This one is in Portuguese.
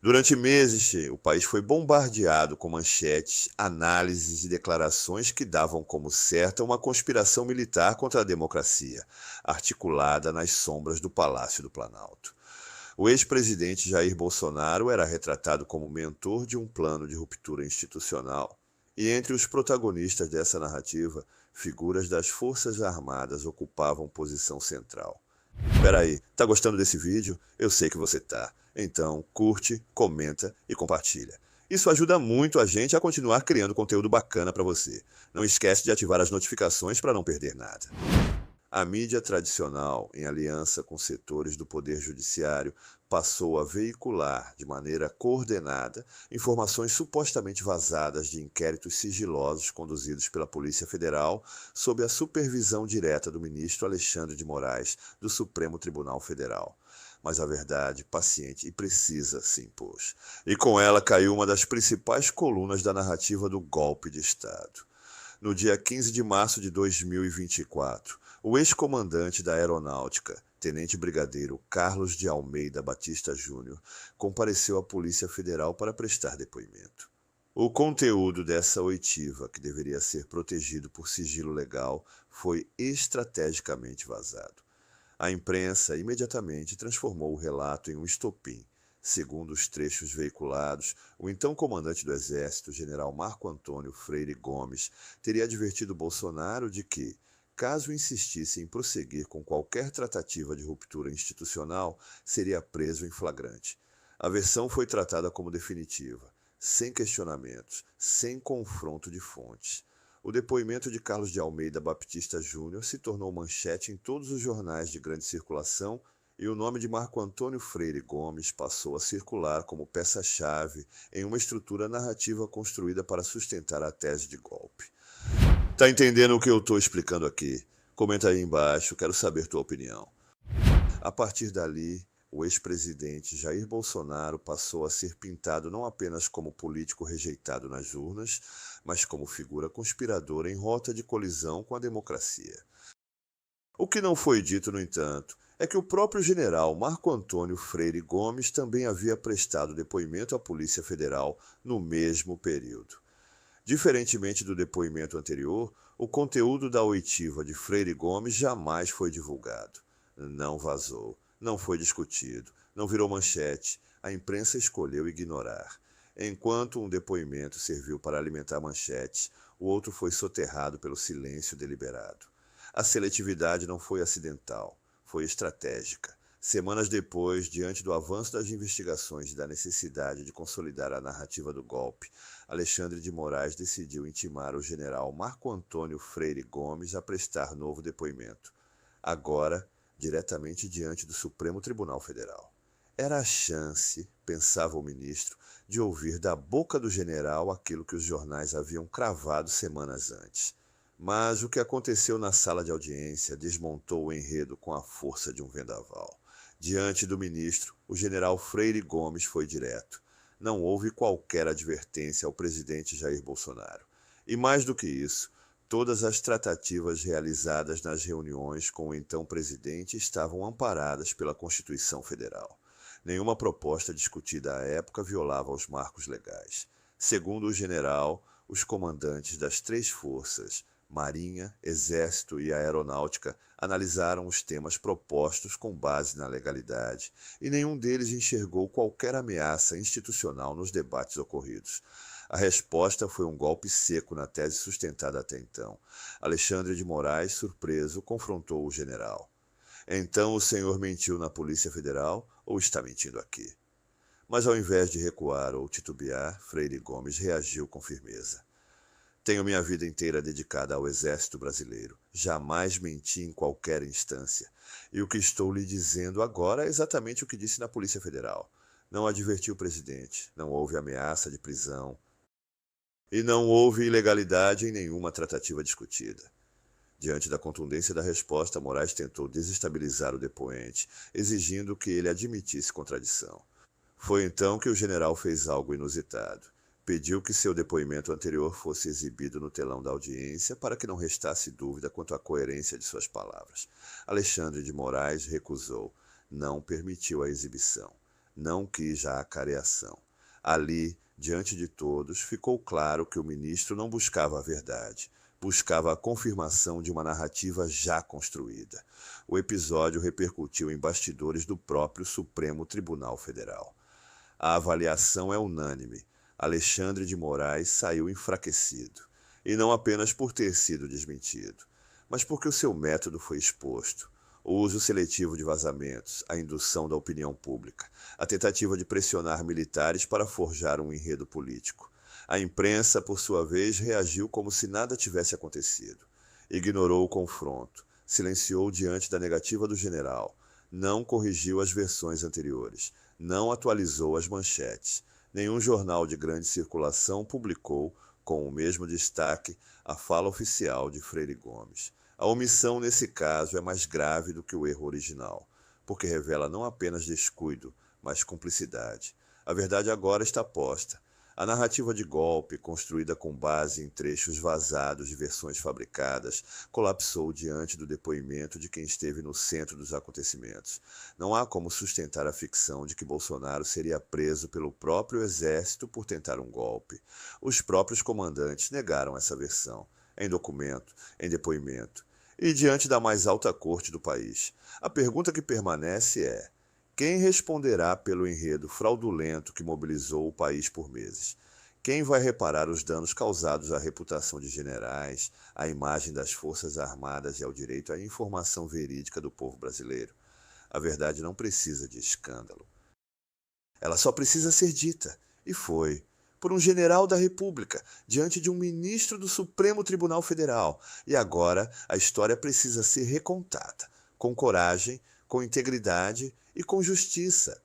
Durante meses, o país foi bombardeado com manchetes, análises e declarações que davam como certa uma conspiração militar contra a democracia, articulada nas sombras do Palácio do Planalto. O ex-presidente Jair Bolsonaro era retratado como mentor de um plano de ruptura institucional, e entre os protagonistas dessa narrativa, figuras das Forças Armadas ocupavam posição central. Peraí, tá gostando desse vídeo? Eu sei que você tá. Então, curte, comenta e compartilha. Isso ajuda muito a gente a continuar criando conteúdo bacana para você. Não esquece de ativar as notificações para não perder nada. A mídia tradicional, em aliança com setores do Poder Judiciário, passou a veicular, de maneira coordenada, informações supostamente vazadas de inquéritos sigilosos conduzidos pela Polícia Federal sob a supervisão direta do ministro Alexandre de Moraes, do Supremo Tribunal Federal. Mas a verdade, paciente e precisa, se impôs. E com ela caiu uma das principais colunas da narrativa do golpe de Estado. No dia 15 de março de 2024, o ex-comandante da Aeronáutica, Tenente Brigadeiro Carlos de Almeida Batista Júnior, compareceu à Polícia Federal para prestar depoimento. O conteúdo dessa oitiva, que deveria ser protegido por sigilo legal, foi estrategicamente vazado. A imprensa imediatamente transformou o relato em um estopim. Segundo os trechos veiculados, o então comandante do Exército, general Marco Antônio Freire Gomes, teria advertido Bolsonaro de que, caso insistisse em prosseguir com qualquer tratativa de ruptura institucional, seria preso em flagrante. A versão foi tratada como definitiva, sem questionamentos, sem confronto de fontes. O depoimento de Carlos de Almeida Baptista Júnior se tornou manchete em todos os jornais de grande circulação e o nome de Marco Antônio Freire Gomes passou a circular como peça-chave em uma estrutura narrativa construída para sustentar a tese de golpe. Tá entendendo o que eu estou explicando aqui? Comenta aí embaixo, quero saber tua opinião. A partir dali, o ex-presidente Jair Bolsonaro passou a ser pintado não apenas como político rejeitado nas urnas, mas como figura conspiradora em rota de colisão com a democracia. O que não foi dito, no entanto, é que o próprio general Marco Antônio Freire Gomes também havia prestado depoimento à Polícia Federal no mesmo período. Diferentemente do depoimento anterior, o conteúdo da oitiva de Freire Gomes jamais foi divulgado. Não vazou, não foi discutido, não virou manchete. A imprensa escolheu ignorar. Enquanto um depoimento serviu para alimentar manchetes, o outro foi soterrado pelo silêncio deliberado. A seletividade não foi acidental, foi estratégica. Semanas depois, diante do avanço das investigações e da necessidade de consolidar a narrativa do golpe, Alexandre de Moraes decidiu intimar o general Marco Antônio Freire Gomes a prestar novo depoimento, agora diretamente diante do Supremo Tribunal Federal. Era a chance, pensava o ministro, de ouvir da boca do general aquilo que os jornais haviam cravado semanas antes. Mas o que aconteceu na sala de audiência desmontou o enredo com a força de um vendaval. Diante do ministro, o general Freire Gomes foi direto. Não houve qualquer advertência ao presidente Jair Bolsonaro. E mais do que isso, todas as tratativas realizadas nas reuniões com o então presidente estavam amparadas pela Constituição Federal. Nenhuma proposta discutida à época violava os marcos legais. Segundo o general, os comandantes das três forças, Marinha, Exército e Aeronáutica, analisaram os temas propostos com base na legalidade, e nenhum deles enxergou qualquer ameaça institucional nos debates ocorridos. A resposta foi um golpe seco na tese sustentada até então. Alexandre de Moraes, surpreso, confrontou o general. Então o senhor mentiu na Polícia Federal ou está mentindo aqui? Mas ao invés de recuar ou titubear, Freire Gomes reagiu com firmeza. Tenho minha vida inteira dedicada ao Exército Brasileiro. Jamais menti em qualquer instância. E o que estou lhe dizendo agora é exatamente o que disse na Polícia Federal. Não adverti o presidente, não houve ameaça de prisão e não houve ilegalidade em nenhuma tratativa discutida. Diante da contundência da resposta, Moraes tentou desestabilizar o depoente, exigindo que ele admitisse contradição. Foi então que o general fez algo inusitado. Pediu que seu depoimento anterior fosse exibido no telão da audiência para que não restasse dúvida quanto à coerência de suas palavras. Alexandre de Moraes recusou, não permitiu a exibição. Não quis a acareação. Ali, diante de todos, ficou claro que o ministro não buscava a verdade, buscava a confirmação de uma narrativa já construída. O episódio repercutiu em bastidores do próprio Supremo Tribunal Federal. A avaliação é unânime. Alexandre de Moraes saiu enfraquecido. E não apenas por ter sido desmentido, mas porque o seu método foi exposto. O uso seletivo de vazamentos, a indução da opinião pública, a tentativa de pressionar militares para forjar um enredo político. A imprensa, por sua vez, reagiu como se nada tivesse acontecido. Ignorou o confronto, silenciou diante da negativa do general, não corrigiu as versões anteriores, não atualizou as manchetes. Nenhum jornal de grande circulação publicou, com o mesmo destaque, a fala oficial de Freire Gomes. A omissão, nesse caso, é mais grave do que o erro original, porque revela não apenas descuido, mas cumplicidade. A verdade agora está posta. A narrativa de golpe, construída com base em trechos vazados de versões fabricadas, colapsou diante do depoimento de quem esteve no centro dos acontecimentos. Não há como sustentar a ficção de que Bolsonaro seria preso pelo próprio exército por tentar um golpe. Os próprios comandantes negaram essa versão, em documento, em depoimento, e diante da mais alta corte do país. A pergunta que permanece é: quem responderá pelo enredo fraudulento que mobilizou o país por meses? Quem vai reparar os danos causados à reputação de generais, à imagem das Forças Armadas e ao direito à informação verídica do povo brasileiro? A verdade não precisa de escândalo. Ela só precisa ser dita, e foi, por um general da República, diante de um ministro do Supremo Tribunal Federal. E agora a história precisa ser recontada, com coragem, com integridade e com justiça.